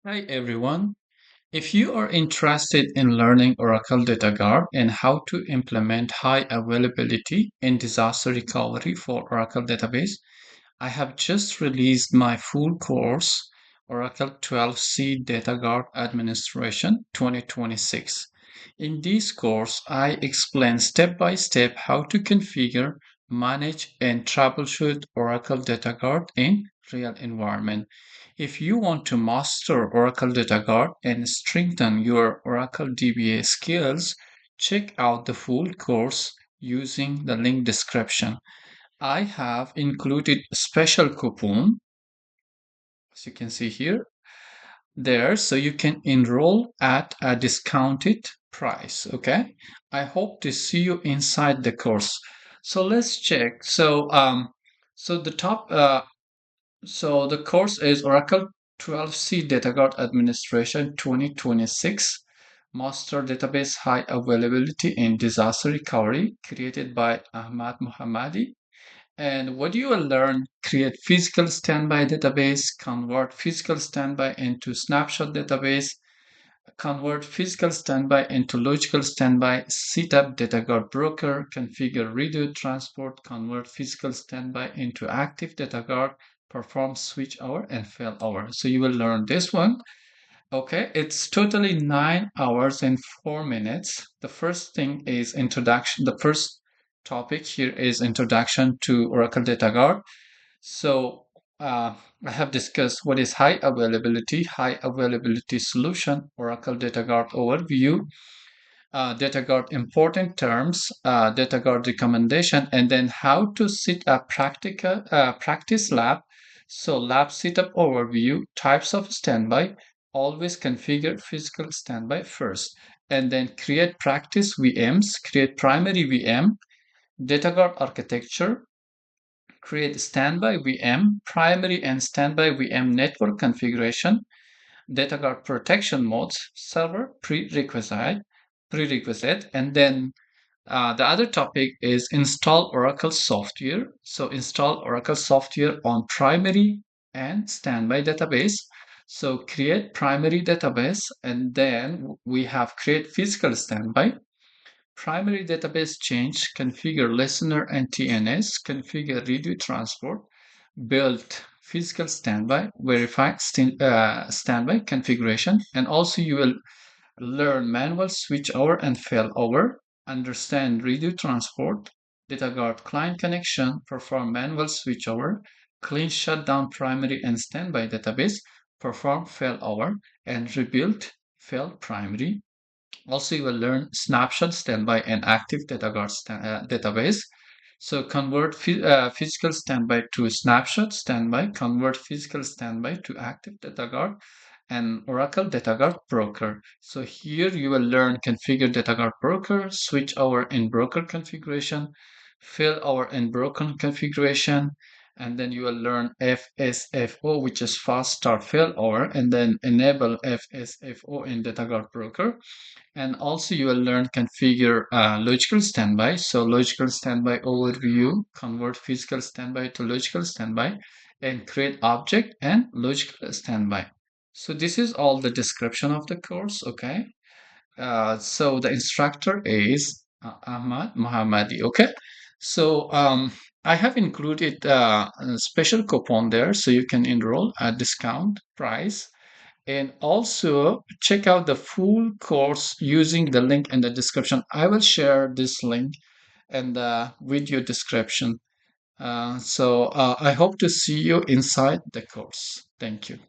Hi everyone. If you are interested in learning Oracle Data Guard and how to implement high availability in disaster recovery for Oracle database, I have just released my full course, Oracle 12c Data Guard Administration 2026. In this course, I explain step by step how to configure, manage, and troubleshoot Oracle Data Guard in real environment. If you want to master Oracle Data Guard and strengthen your Oracle DBA skills, check out the full course using the link description. I have included a special coupon, as you can see here, there, so you can enroll at a discounted price. Okay, I hope to see you inside the course. So let's check. So the top So the course is Oracle 12c Data Guard Administration 2026 Master Database High Availability in Disaster Recovery, created by Ahmad Mohammadi. And what you will learn: create physical standby database, convert physical standby into snapshot database, convert physical standby into logical standby, set up data guard broker, configure redo transport, convert physical standby into active data guard, perform switch hour and fail hour. So you will learn this one. Okay, it's totally 9 hours and 4 minutes. The first thing is introduction. The first topic here is introduction to Oracle Data Guard. So I have discussed what is high availability solution, Oracle Data Guard overview, Data Guard important terms, Data Guard recommendation, and then how to set a practice lab. So lab setup overview, types of standby, always configure physical standby first, and then create practice VMs, create primary VM, Data Guard architecture, create standby VM, primary and standby VM network configuration, data guard protection modes, server prerequisite, and then the other topic is install Oracle software. So install Oracle software on primary and standby database. So create primary database, and then we have create physical standby, primary database change, configure listener and TNS, configure redo transport, build physical standby, verify standby configuration, and also you will learn manual switch over and fail over, understand redo transport, data guard client connection, perform manual switch over, clean shutdown primary and standby database, perform fail over, and rebuild failed primary. Also, you will learn snapshot standby and active data guard database. So convert physical standby to snapshot standby, convert physical standby to active data guard, and Oracle Data Guard Broker. So here you will learn configure Data Guard Broker, switch over in broker configuration, fill our in broker configuration, and then you will learn FSFO, which is fast start fail over, and then enable FSFO in Data Guard Broker. And also you will learn configure logical standby. So logical standby overview, convert physical standby to logical standby, and create object and logical standby. So this is all the description of the course. Okay. So the instructor is Ahmad Mohammadi. Okay. So I have included a special coupon there, so you can enroll at discount price, and also check out the full course using the link in the description. I will share this link in the video description. I hope to see you inside the course. Thank you.